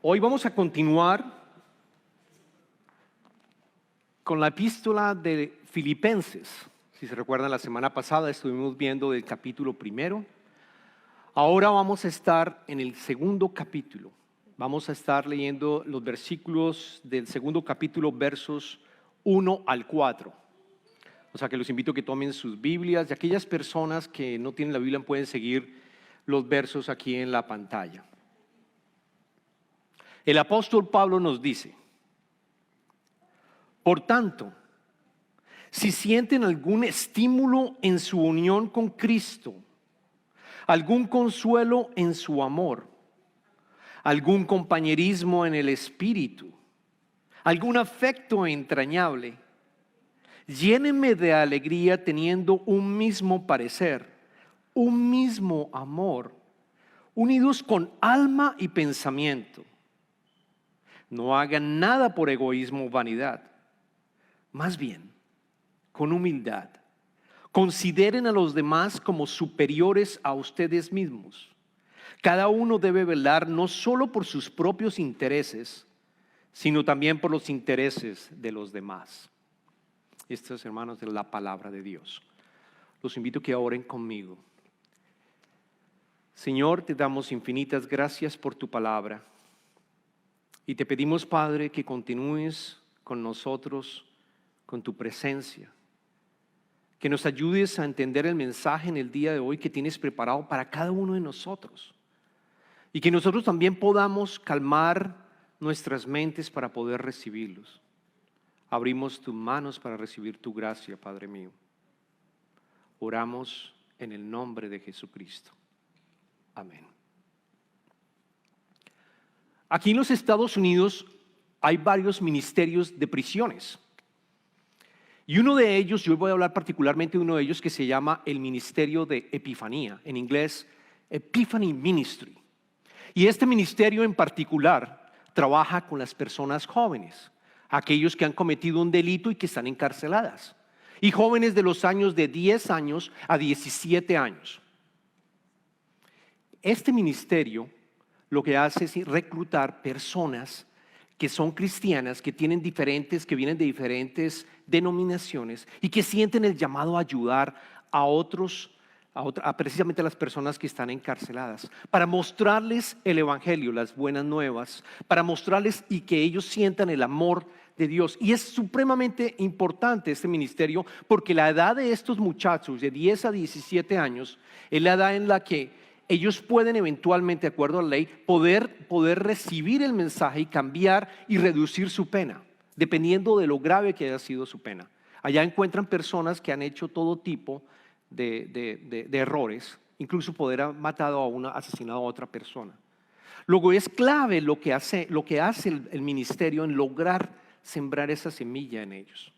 Hoy vamos a continuar con la epístola de Filipenses. Si se recuerdan, la semana pasada estuvimos viendo del capítulo primero. Ahora vamos a estar en el segundo capítulo. Vamos a estar leyendo los versículos del segundo capítulo, versos 1 al 4. O sea que los invito a que tomen sus Biblias, y aquellas personas que no tienen la Biblia pueden seguir los versos aquí en la pantalla. El apóstol Pablo nos dice: por tanto, si sienten algún estímulo en su unión con Cristo, algún consuelo en su amor, algún compañerismo en el espíritu, algún afecto entrañable, llénenme de alegría teniendo un mismo parecer, un mismo amor, unidos con alma y pensamiento. No hagan nada por egoísmo o vanidad, más bien con humildad. Consideren a los demás como superiores a ustedes mismos. Cada uno debe velar no solo por sus propios intereses, sino también por los intereses de los demás. Estos, hermanos, de la palabra de Dios. Los invito a que oren conmigo. Señor, te damos infinitas gracias por tu palabra. Y te pedimos, Padre, que continúes con nosotros, con tu presencia. Que nos ayudes a entender el mensaje en el día de hoy que tienes preparado para cada uno de nosotros. Y que nosotros también podamos calmar nuestras mentes para poder recibirlos. Abrimos tus manos para recibir tu gracia, Padre mío. Oramos en el nombre de Jesucristo. Amén. Aquí en los Estados Unidos hay varios ministerios de prisiones. Y uno de ellos, yo voy a hablar particularmente de uno de ellos que se llama el Ministerio de Epifanía, en inglés Epiphany Ministry. Y este ministerio en particular trabaja con las personas jóvenes, aquellos que han cometido un delito y que están encarceladas, y jóvenes de los años de 10 años a 17 años. Este ministerio lo que hace es reclutar personas que son cristianas, que vienen de diferentes denominaciones y que sienten el llamado a ayudar a otros, precisamente a las personas que están encarceladas, para mostrarles el evangelio, las buenas nuevas, para mostrarles y que ellos sientan el amor de Dios. Y es supremamente importante este ministerio porque la edad de estos muchachos de 10 a 17 años es la edad en la que ellos pueden eventualmente, de acuerdo a la ley, poder recibir el mensaje y cambiar y reducir su pena, dependiendo de lo grave que haya sido su pena. Allá encuentran personas que han hecho todo tipo de errores, incluso poder haber asesinado a otra persona. Luego es clave lo que hace el ministerio en lograr sembrar esa semilla en ellos.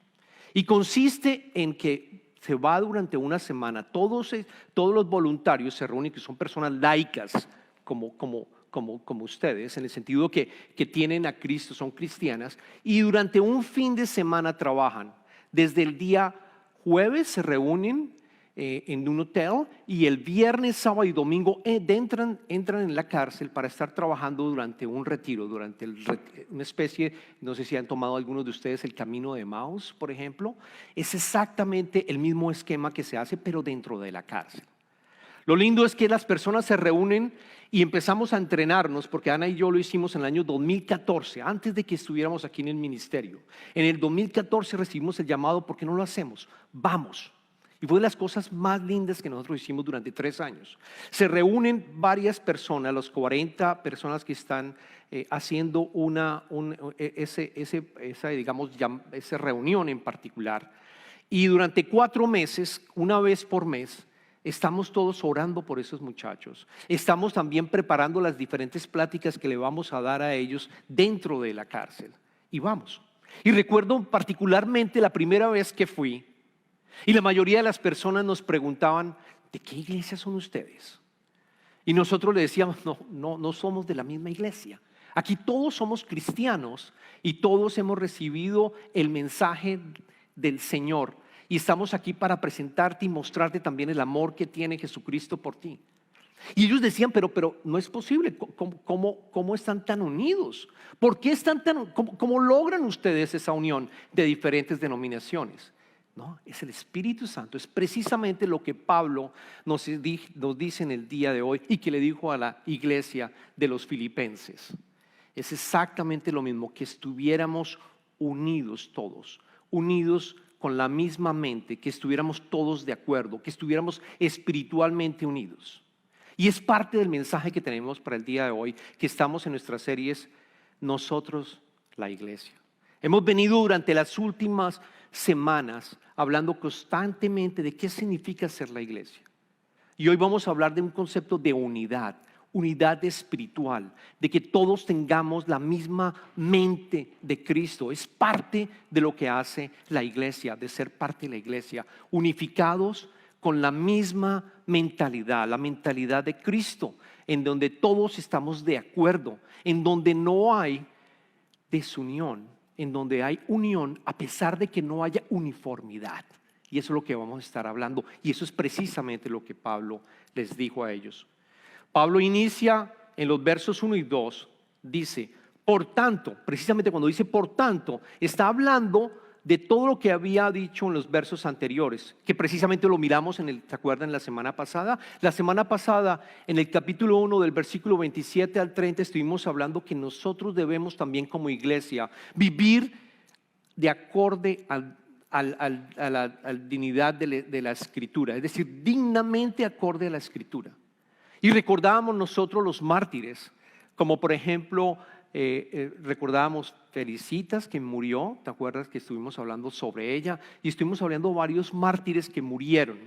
Y consiste en que se va durante una semana, todos los voluntarios se reúnen, que son personas laicas como ustedes, en el sentido que tienen a Cristo, son cristianas, y durante un fin de semana trabajan. Desde el día jueves se reúnen en un hotel, y el viernes, sábado y domingo entran en la cárcel para estar trabajando durante un retiro, una especie, no sé si han tomado algunos de ustedes el camino de Emmaus, por ejemplo. Es exactamente el mismo esquema que se hace, pero dentro de la cárcel. Lo lindo es que las personas se reúnen y empezamos a entrenarnos, porque Ana y yo lo hicimos en el año 2014, antes de que estuviéramos aquí en el ministerio. En el 2014 recibimos el llamado: ¿por qué no lo hacemos? Vamos. Y fue de las cosas más lindas que nosotros hicimos durante 3 años. Se reúnen varias personas, las 40 personas que están haciendo esa reunión en particular. Y durante 4 meses, una vez por mes, estamos todos orando por esos muchachos. Estamos también preparando las diferentes pláticas que le vamos a dar a ellos dentro de la cárcel. Y vamos. Y recuerdo particularmente la primera vez que fui, y la mayoría de las personas nos preguntaban: ¿de qué iglesia son ustedes? Y nosotros le decíamos: no somos de la misma iglesia. Aquí todos somos cristianos y todos hemos recibido el mensaje del Señor. Y estamos aquí para presentarte y mostrarte también el amor que tiene Jesucristo por ti. Y ellos decían, pero no es posible. ¿Cómo están tan unidos? ¿Por qué están cómo logran ustedes esa unión de diferentes denominaciones? No, es el Espíritu Santo. Es precisamente lo que Pablo nos dice en el día de hoy y que le dijo a la iglesia de los filipenses. Es exactamente lo mismo, que estuviéramos unidos todos, unidos con la misma mente, que estuviéramos todos de acuerdo, que estuviéramos espiritualmente unidos. Y es parte del mensaje que tenemos para el día de hoy, que estamos en nuestras series Nosotros, la Iglesia. Hemos venido durante las últimas semanas hablando constantemente de qué significa ser la iglesia. Y hoy vamos a hablar de un concepto de unidad, unidad espiritual, de que todos tengamos la misma mente de Cristo. Es parte de lo que hace la iglesia, de ser parte de la iglesia, unificados con la misma mentalidad, la mentalidad de Cristo, en donde todos estamos de acuerdo, en donde no hay desunión, en donde hay unión a pesar de que no haya uniformidad. Y eso es lo que vamos a estar hablando, y eso es precisamente lo que Pablo les dijo a ellos. Pablo inicia en los versos 1 y 2, dice, por tanto, precisamente cuando dice por tanto, está hablando de todo lo que había dicho en los versos anteriores, que precisamente lo miramos ¿se acuerdan? La semana pasada. La semana pasada, en el capítulo 1 del versículo 27 al 30, estuvimos hablando que nosotros debemos también como iglesia vivir de acorde a la dignidad de la Escritura, es decir, dignamente acorde a la Escritura. Y recordábamos nosotros los mártires, como por ejemplo, recordábamos Felicitas, que murió, ¿te acuerdas que estuvimos hablando sobre ella? Y estuvimos hablando de varios mártires que murieron.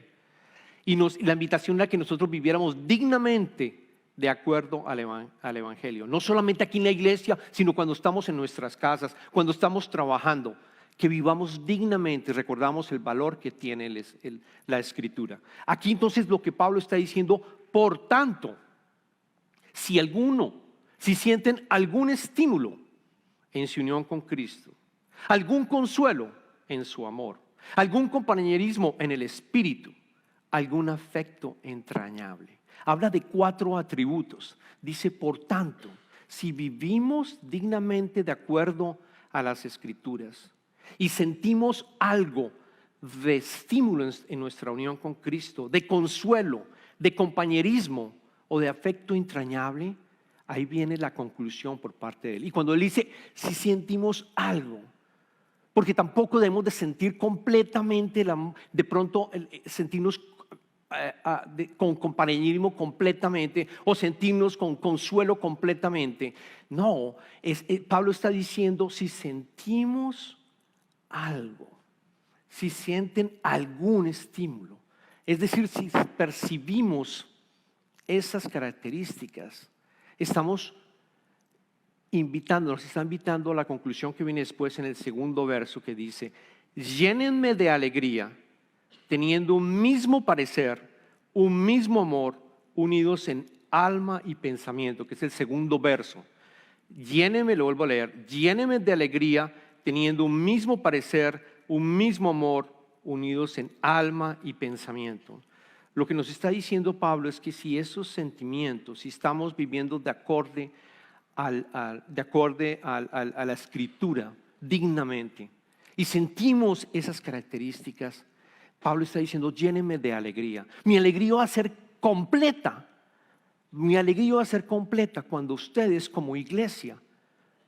Y la invitación era que nosotros viviéramos dignamente de acuerdo al Evangelio. No solamente aquí en la iglesia, sino cuando estamos en nuestras casas, cuando estamos trabajando. Que vivamos dignamente, recordamos el valor que tiene la Escritura. Aquí entonces lo que Pablo está diciendo, por tanto, si sienten algún estímulo en su unión con Cristo, algún consuelo en su amor, algún compañerismo en el Espíritu, algún afecto entrañable. Habla de 4 atributos. Dice, por tanto, si vivimos dignamente de acuerdo a las Escrituras y sentimos algo de estímulo en nuestra unión con Cristo, de consuelo, de compañerismo o de afecto entrañable, ahí viene la conclusión por parte de él. Y cuando él dice, si sentimos algo, porque tampoco debemos de sentir completamente, de pronto sentirnos con compañerismo completamente o sentirnos con consuelo completamente. No, Pablo está diciendo, si sentimos algo, si sienten algún estímulo, es decir, si percibimos esas características, nos está invitando a la conclusión que viene después en el segundo verso, que dice, llénenme de alegría, teniendo un mismo parecer, un mismo amor, unidos en alma y pensamiento, que es el segundo verso. Llénenme, lo vuelvo a leer, llénenme de alegría, teniendo un mismo parecer, un mismo amor, unidos en alma y pensamiento. Lo que nos está diciendo Pablo es que si esos sentimientos, si estamos viviendo de acorde a la Escritura dignamente y sentimos esas características, Pablo está diciendo, llénenme de alegría. Mi alegría va a ser completa. Mi alegría va a ser completa cuando ustedes como iglesia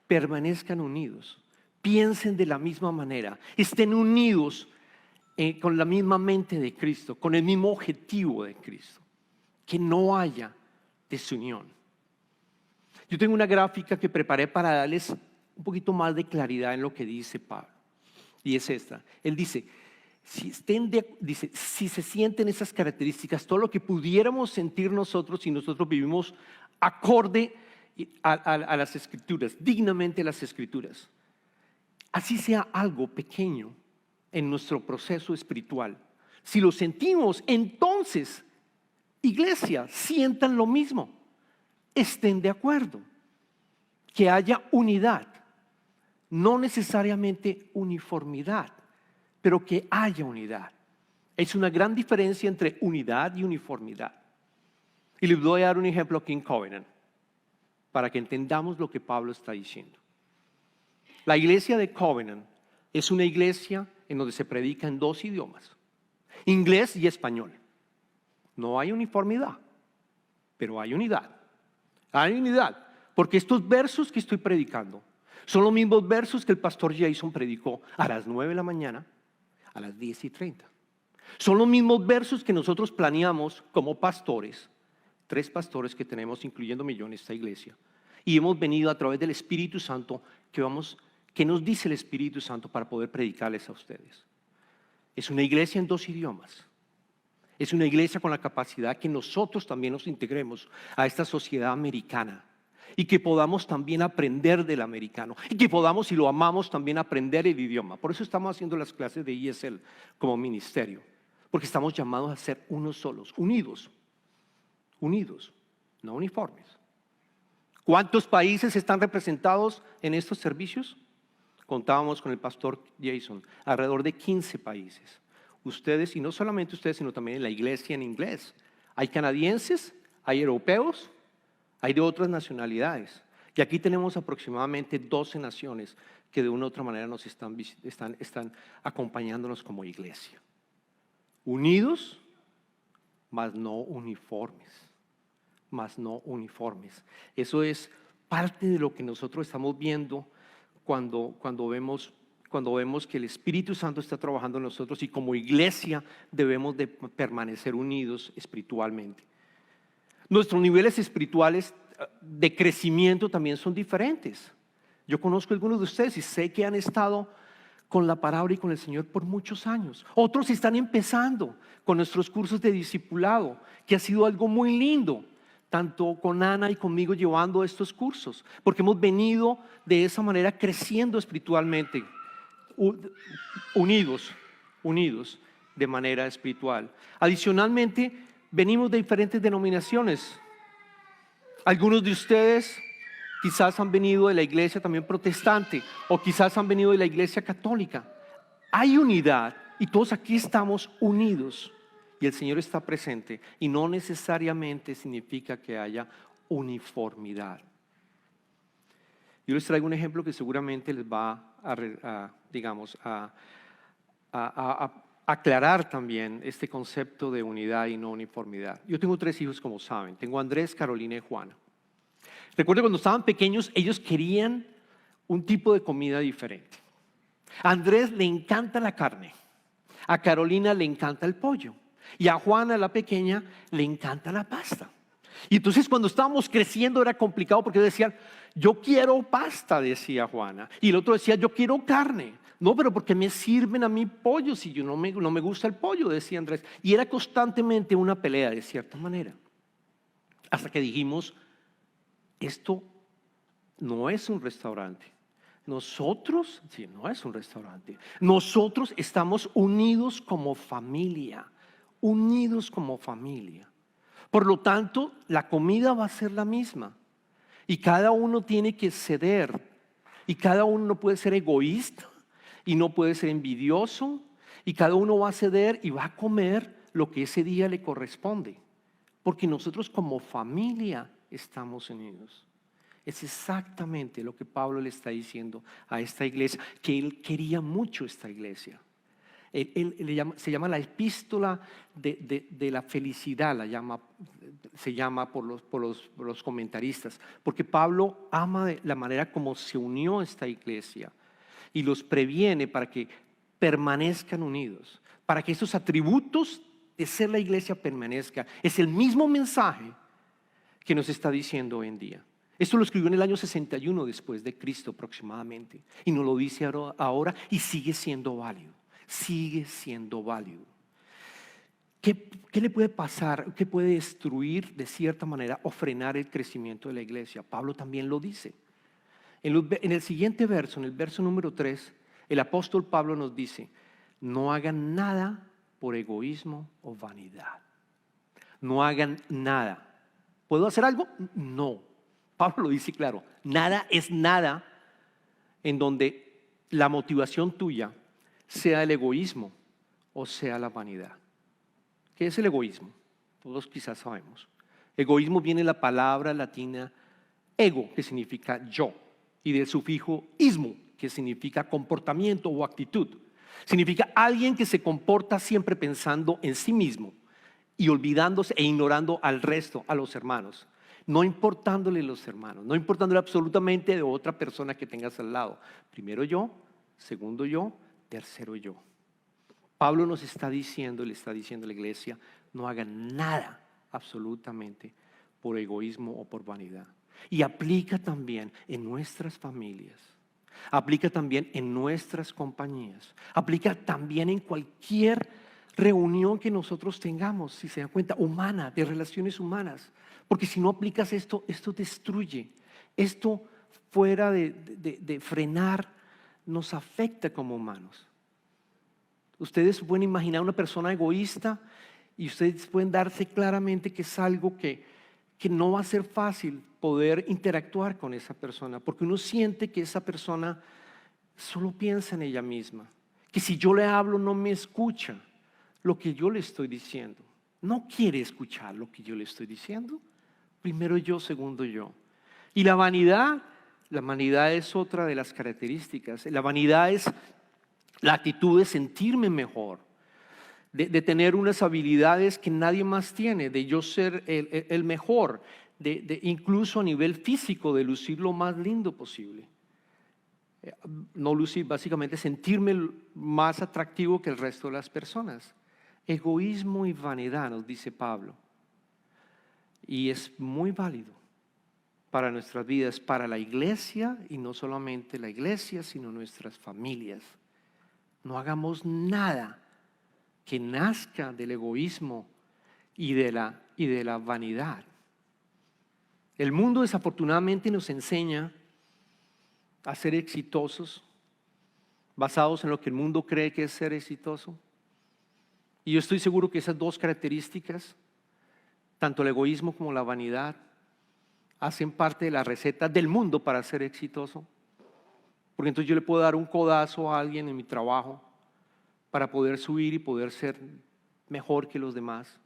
permanezcan unidos, piensen de la misma manera, estén unidos con la misma mente de Cristo, con el mismo objetivo de Cristo, que no haya desunión. Yo tengo una gráfica que preparé para darles un poquito más de claridad en lo que dice Pablo, y es esta. Él dice, si se sienten esas características, todo lo que pudiéramos sentir nosotros si nosotros vivimos acorde a las Escrituras, dignamente a las Escrituras, así sea algo pequeño en nuestro proceso espiritual, si lo sentimos, entonces, iglesia, sientan lo mismo, estén de acuerdo, que haya unidad, no necesariamente uniformidad, pero que haya unidad. Es una gran diferencia entre unidad y uniformidad. Y les voy a dar un ejemplo aquí en Covenant, para que entendamos lo que Pablo está diciendo. La iglesia de Covenant es una iglesia en donde se predica en 2 idiomas, inglés y español. No hay uniformidad, pero hay unidad. Hay unidad, porque estos versos que estoy predicando son los mismos versos que el pastor Jason predicó a las 9 de la mañana, a las 10:30. Son los mismos versos que nosotros planeamos como pastores, 3 pastores que tenemos, incluyéndome yo en esta iglesia, y hemos venido a través del Espíritu Santo que nos dice el Espíritu Santo para poder predicarles a ustedes. Es una iglesia en 2 idiomas. Es una iglesia con la capacidad que nosotros también nos integremos a esta sociedad americana y que podamos también aprender del americano y que podamos, si lo amamos, también aprender el idioma. Por eso estamos haciendo las clases de ESL como ministerio, porque estamos llamados a ser unos solos, unidos, no uniformes. ¿Cuántos países están representados en estos servicios? Contábamos con el pastor Jason, alrededor de 15 países. Ustedes, y no solamente ustedes, sino también en la iglesia en inglés. Hay canadienses, hay europeos, hay de otras nacionalidades. Y aquí tenemos aproximadamente 12 naciones que de una u otra manera nos están acompañándonos como iglesia. Unidos, mas no uniformes. Eso es parte de lo que nosotros estamos viendo cuando vemos que el Espíritu Santo está trabajando en nosotros y como iglesia debemos de permanecer unidos espiritualmente. Nuestros niveles espirituales de crecimiento también son diferentes. Yo conozco a algunos de ustedes y sé que han estado con la palabra y con el Señor por muchos años. Otros están empezando con nuestros cursos de discipulado, que ha sido algo muy lindo, tanto con Ana y conmigo llevando estos cursos, porque hemos venido de esa manera creciendo espiritualmente, unidos de manera espiritual. Adicionalmente, venimos de diferentes denominaciones. Algunos de ustedes quizás han venido de la iglesia también protestante o quizás han venido de la iglesia católica. Hay unidad y todos aquí estamos unidos y el Señor está presente y no necesariamente significa que haya uniformidad. Yo les traigo un ejemplo que seguramente les va a aclarar también este concepto de unidad y no uniformidad. Yo tengo 3 hijos, como saben. Tengo a Andrés, Carolina y Juana. Recuerdo cuando estaban pequeños, ellos querían un tipo de comida diferente. A Andrés le encanta la carne, a Carolina le encanta el pollo y a Juana, la pequeña, le encanta la pasta. Y entonces cuando estábamos creciendo era complicado porque decían, yo quiero pasta, decía Juana, y el otro decía, yo quiero carne. No, pero ¿por qué me sirven a mí pollo si yo no me gusta el pollo?, decía Andrés. Y era constantemente una pelea de cierta manera. Hasta que dijimos, esto no es un restaurante. Nosotros, sí, no es un restaurante. Nosotros estamos unidos como familia, Por lo tanto, la comida va a ser la misma. Y cada uno tiene que ceder. Y cada uno no puede ser egoísta. Y no puede ser envidioso. Y cada uno va a ceder y va a comer lo que ese día le corresponde. Porque nosotros como familia estamos unidos. Es exactamente lo que Pablo le está diciendo a esta iglesia, que él quería mucho esta iglesia. Se llama la epístola de la felicidad, se llama por los comentaristas, porque Pablo ama de la manera como se unió esta iglesia y los previene para que permanezcan unidos, para que esos atributos de ser la iglesia permanezcan. Es el mismo mensaje que nos está diciendo hoy en día. Esto lo escribió en el año 61 después de Cristo aproximadamente y nos lo dice ahora y sigue siendo válido. ¿Qué le puede pasar? ¿Qué puede destruir de cierta manera o frenar el crecimiento de la iglesia? Pablo también lo dice. En el siguiente verso, en el verso número 3, el apóstol Pablo nos dice, no hagan nada por egoísmo o vanidad. No hagan nada. ¿Puedo hacer algo? No. Pablo lo dice claro, nada es nada en donde la motivación tuya sea el egoísmo o sea la vanidad. ¿Qué es el egoísmo? Todos quizás sabemos. Egoísmo viene de la palabra latina ego, que significa yo, y del sufijo ismo, que significa comportamiento o actitud. Significa alguien que se comporta siempre pensando en sí mismo y olvidándose e ignorando al resto, a los hermanos. No importándole los hermanos, no importándole absolutamente de otra persona que tengas al lado. Primero yo, segundo yo, tercero yo. Pablo nos está diciendo, le está diciendo a la iglesia, no hagan nada absolutamente por egoísmo o por vanidad. Y aplica también en nuestras familias, aplica también en nuestras compañías, aplica también en cualquier reunión que nosotros tengamos, si se dan cuenta, humana, de relaciones humanas. Porque si no aplicas esto, esto destruye. Esto fuera de frenar nos afecta como humanos. Ustedes pueden imaginar una persona egoísta y ustedes pueden darse claramente que es algo que no va a ser fácil poder interactuar con esa persona, porque uno siente que esa persona solo piensa en ella misma, que si yo le hablo no me escucha lo que yo le estoy diciendo, no quiere escuchar lo que yo le estoy diciendo. Primero yo, segundo yo. Y la vanidad es otra de las características. La vanidad es la actitud de sentirme mejor, de tener unas habilidades que nadie más tiene, de yo ser el mejor, incluso a nivel físico, de lucir lo más lindo posible. No lucir, básicamente sentirme más atractivo que el resto de las personas. Egoísmo y vanidad, nos dice Pablo. Y es muy válido para nuestras vidas, para la iglesia, y no solamente la iglesia, sino nuestras familias. No hagamos nada que nazca del egoísmo y de la vanidad. El mundo desafortunadamente nos enseña a ser exitosos, basados en lo que el mundo cree que es ser exitoso. Y yo estoy seguro que esas dos características, tanto el egoísmo como la vanidad, hacen parte de la receta del mundo para ser exitoso. Porque entonces yo le puedo dar un codazo a alguien en mi trabajo para poder subir y poder ser mejor que los demás.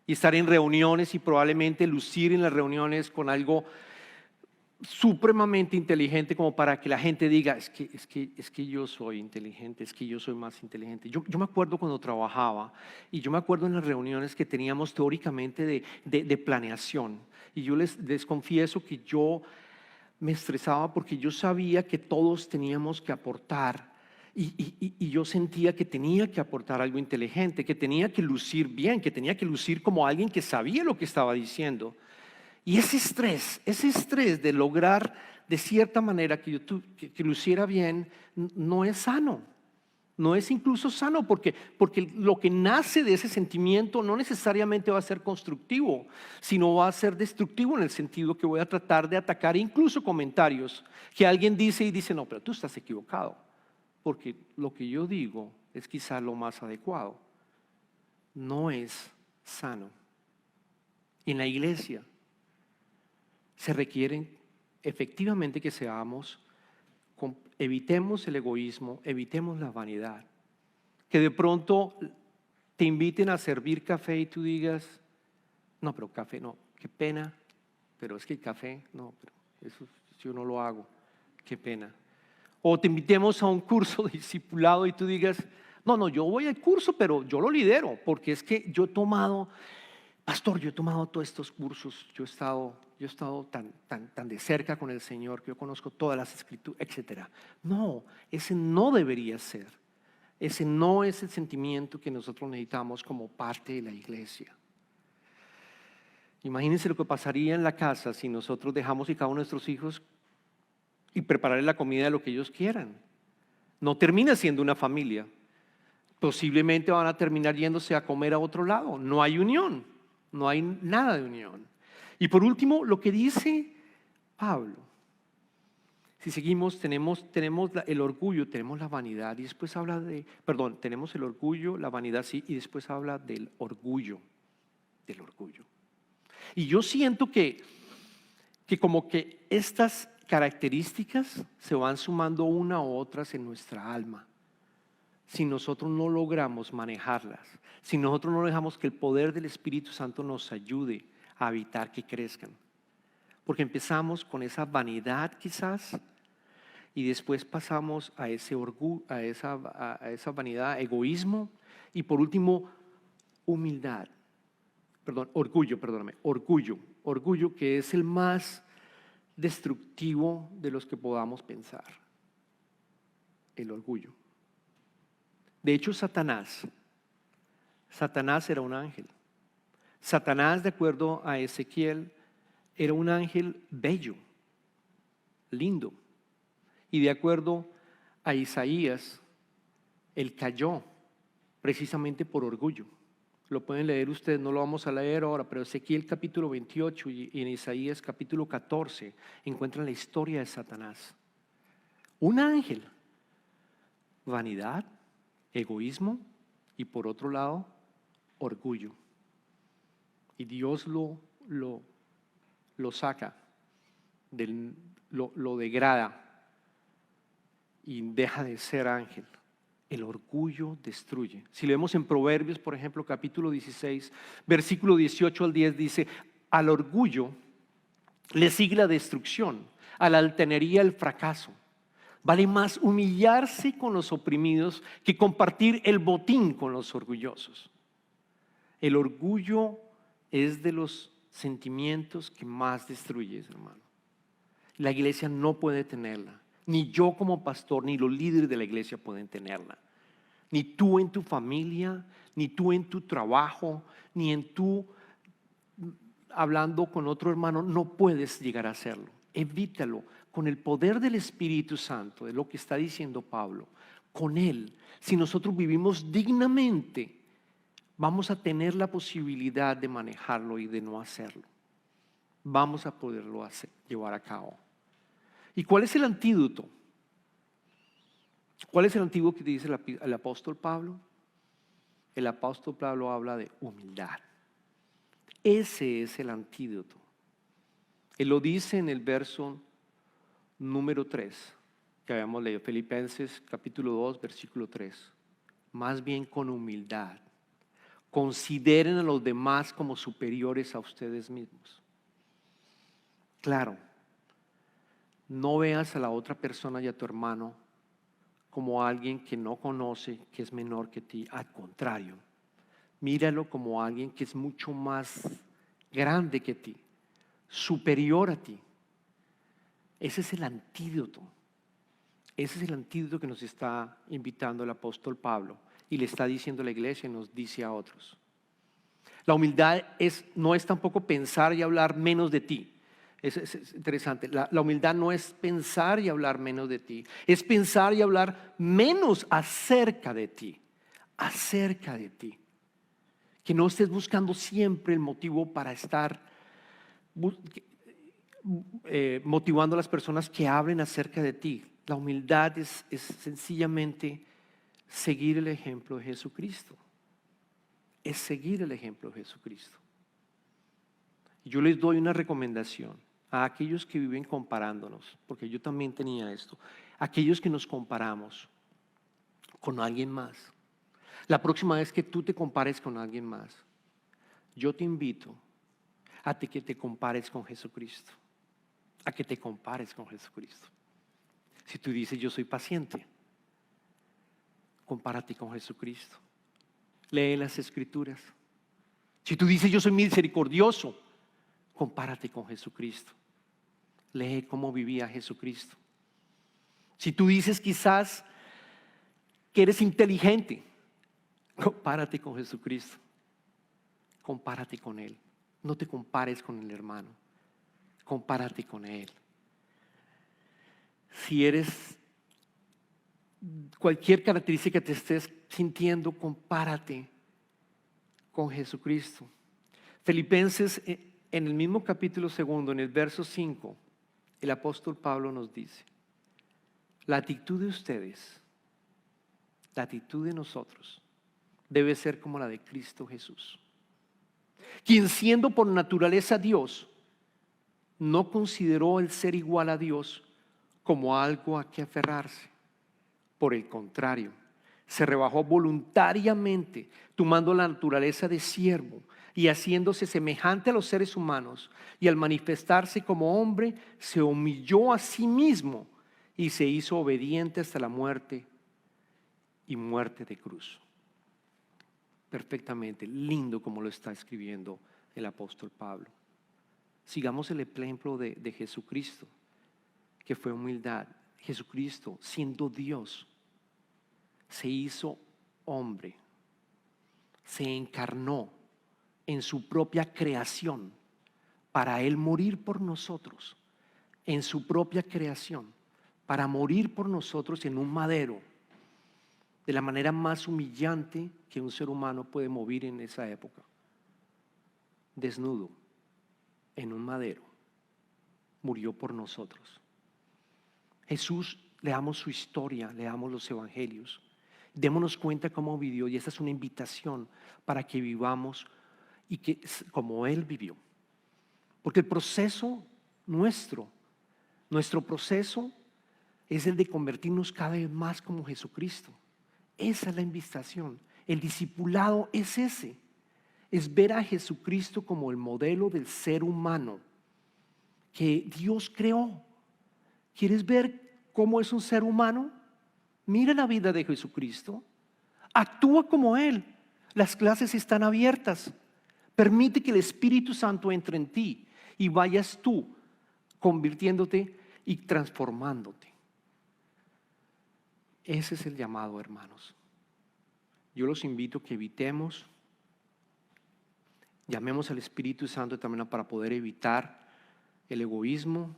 Y estar en reuniones y probablemente lucir en las reuniones con algo supremamente inteligente como para que la gente diga, es que yo soy inteligente, es que yo soy más inteligente. Yo me acuerdo cuando trabajaba y yo me acuerdo en las reuniones que teníamos teóricamente de planeación, y yo les confieso que yo me estresaba porque yo sabía que todos teníamos que aportar y yo sentía que tenía que aportar algo inteligente, que tenía que lucir bien, que tenía que lucir como alguien que sabía lo que estaba diciendo. Y ese estrés de lograr de cierta manera que luciera bien, no es sano. No es incluso sano porque lo que nace de ese sentimiento no necesariamente va a ser constructivo, sino va a ser destructivo en el sentido que voy a tratar de atacar incluso comentarios que alguien dice y dice, no, pero tú estás equivocado, porque lo que yo digo es quizá lo más adecuado. No es sano. En la iglesia se requieren efectivamente que evitemos el egoísmo, evitemos la vanidad. Que de pronto te inviten a servir café y tú digas, no, pero café no, qué pena, pero es que el café, no, pero eso yo no lo hago, qué pena. O te invitemos a un curso de discipulado y tú digas, no, yo voy al curso, pero yo lo lidero, porque es que yo he tomado, pastor, yo he tomado todos estos cursos, yo he estado tan de cerca con el Señor que yo conozco todas las escrituras, etc. No, ese no debería ser. Ese no es el sentimiento que nosotros necesitamos como parte de la iglesia. Imagínense lo que pasaría en la casa si nosotros dejamos que cada uno de nuestros hijos y prepararles la comida de lo que ellos quieran. No termina siendo una familia. Posiblemente van a terminar yéndose a comer a otro lado. No hay unión. No hay nada de unión. Y por último, lo que dice Pablo. Si seguimos, tenemos el orgullo, tenemos la vanidad y después habla tenemos el orgullo, la vanidad sí, y después habla del orgullo. Y yo siento que como que estas características se van sumando una a otras en nuestra alma. Si nosotros no logramos manejarlas, si nosotros no dejamos que el poder del Espíritu Santo nos ayude a evitar que crezcan. Porque empezamos con esa vanidad quizás y después pasamos a ese orgullo, a esa vanidad, egoísmo y por último humildad. Orgullo que es el más destructivo de los que podamos pensar. El orgullo. De hecho, Satanás era un ángel. Satanás, de acuerdo a Ezequiel, era un ángel bello, lindo. Y de acuerdo a Isaías, él cayó precisamente por orgullo. Lo pueden leer ustedes, no lo vamos a leer ahora, pero Ezequiel capítulo 28 y en Isaías capítulo 14 encuentran la historia de Satanás. Un ángel, vanidad, egoísmo y por otro lado, orgullo. Y Dios lo saca, lo degrada y deja de ser ángel. El orgullo destruye. Si leemos en Proverbios, por ejemplo, capítulo 16, versículo 18 al 10 dice: al orgullo le sigue la destrucción, a la altanería el fracaso. Vale más humillarse con los oprimidos que compartir el botín con los orgullosos. El orgullo es de los sentimientos que más destruyes, hermano. La iglesia no puede tenerla. Ni yo como pastor, ni los líderes de la iglesia pueden tenerla. Ni tú en tu familia, ni tú en tu trabajo, ni en tú hablando con otro hermano, no puedes llegar a hacerlo. Evítalo con el poder del Espíritu Santo, de lo que está diciendo Pablo. Con Él, si nosotros vivimos dignamente, vamos a tener la posibilidad de manejarlo y de no hacerlo. Vamos a poderlo llevar a cabo. ¿Y cuál es el antídoto? ¿Cuál es el antídoto que dice el apóstol Pablo? El apóstol Pablo habla de humildad. Ese es el antídoto. Él lo dice en el verso número 3 que habíamos leído, Filipenses capítulo 2, versículo 3. Más bien con humildad. Consideren a los demás como superiores a ustedes mismos. Claro, no veas a la otra persona y a tu hermano como alguien que no conoce, que es menor que ti. Al contrario, míralo como alguien que es mucho más grande que ti, superior a ti. Ese es el antídoto. Ese es el antídoto que nos está invitando el apóstol Pablo y le está diciendo a la iglesia y nos dice a otros. La humildad no es tampoco pensar y hablar menos de ti. Es interesante. La humildad no es pensar y hablar menos de ti. Es pensar y hablar menos acerca de ti. Acerca de ti. Que no estés buscando siempre el motivo para estar motivando a las personas que hablen acerca de ti. La humildad es sencillamente seguir el ejemplo de Jesucristo. Es seguir el ejemplo de Jesucristo. Y yo les doy una recomendación a aquellos que viven comparándonos, porque yo también tenía esto, aquellos que nos comparamos con alguien más. La próxima vez que tú te compares con alguien más, yo te invito a que te compares con Jesucristo, a que te compares con Jesucristo. Si tú dices yo soy paciente, compárate con Jesucristo. Lee las Escrituras. Si tú dices yo soy misericordioso, compárate con Jesucristo. Lee cómo vivía Jesucristo. Si tú dices quizás que eres inteligente, compárate con Jesucristo. Compárate con Él. No te compares con el hermano. Compárate con Él. Si eres cualquier característica que te estés sintiendo, compárate con Jesucristo. Filipenses, en el mismo capítulo 2, en el verso 5, el apóstol Pablo nos dice: la actitud de ustedes, la actitud de nosotros, debe ser como la de Cristo Jesús, quien siendo por naturaleza Dios, no consideró el ser igual a Dios como algo a que aferrarse. Por el contrario, se rebajó voluntariamente, tomando la naturaleza de siervo y haciéndose semejante a los seres humanos, y al manifestarse como hombre, se humilló a sí mismo y se hizo obediente hasta la muerte y muerte de cruz. Perfectamente, lindo como lo está escribiendo el apóstol Pablo. Sigamos el ejemplo de Jesucristo, que fue humildad. Jesucristo, siendo Dios, se hizo hombre, se encarnó en su propia creación para Él morir por nosotros, en su propia creación, para morir por nosotros en un madero, de la manera más humillante que un ser humano puede morir en esa época, desnudo, en un madero, murió por nosotros. Jesús, leamos su historia, leamos los evangelios, démonos cuenta cómo vivió, y esta es una invitación para que vivamos y que como Él vivió. Porque el proceso nuestro proceso es el de convertirnos cada vez más como Jesucristo. Esa es la invitación. El discipulado es ese, es ver a Jesucristo como el modelo del ser humano que Dios creó. ¿Quieres ver cómo es un ser humano? Mira la vida de Jesucristo. Actúa como Él. Las clases están abiertas. Permite que el Espíritu Santo entre en ti y vayas tú convirtiéndote y transformándote. Ese es el llamado, hermanos. Yo los invito a que evitemos, llamemos al Espíritu Santo también para poder evitar el egoísmo,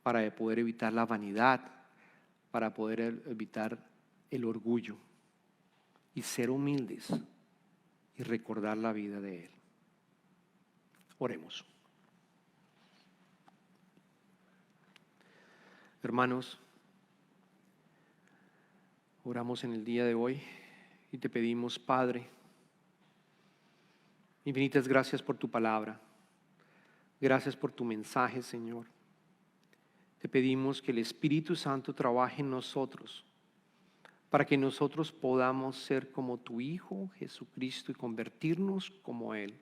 para poder evitar la vanidad, para poder evitar el orgullo y ser humildes y recordar la vida de Él. Oremos. Hermanos, oramos en el día de hoy y te pedimos, Padre, infinitas gracias por tu palabra. Gracias por tu mensaje, Señor. Te pedimos que el Espíritu Santo trabaje en nosotros para que nosotros podamos ser como tu Hijo Jesucristo y convertirnos como Él.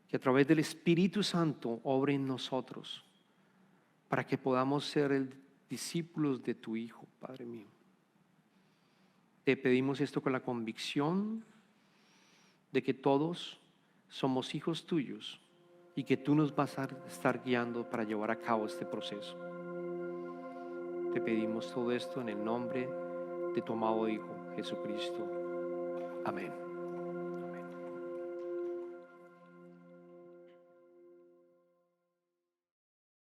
Que a través del Espíritu Santo obre en nosotros para que podamos ser discípulos de tu Hijo, Padre mío. Te pedimos esto con la convicción de que todos somos hijos tuyos y que tú nos vas a estar guiando para llevar a cabo este proceso. Te pedimos todo esto en el nombre de tu amado Hijo Jesucristo. Amén.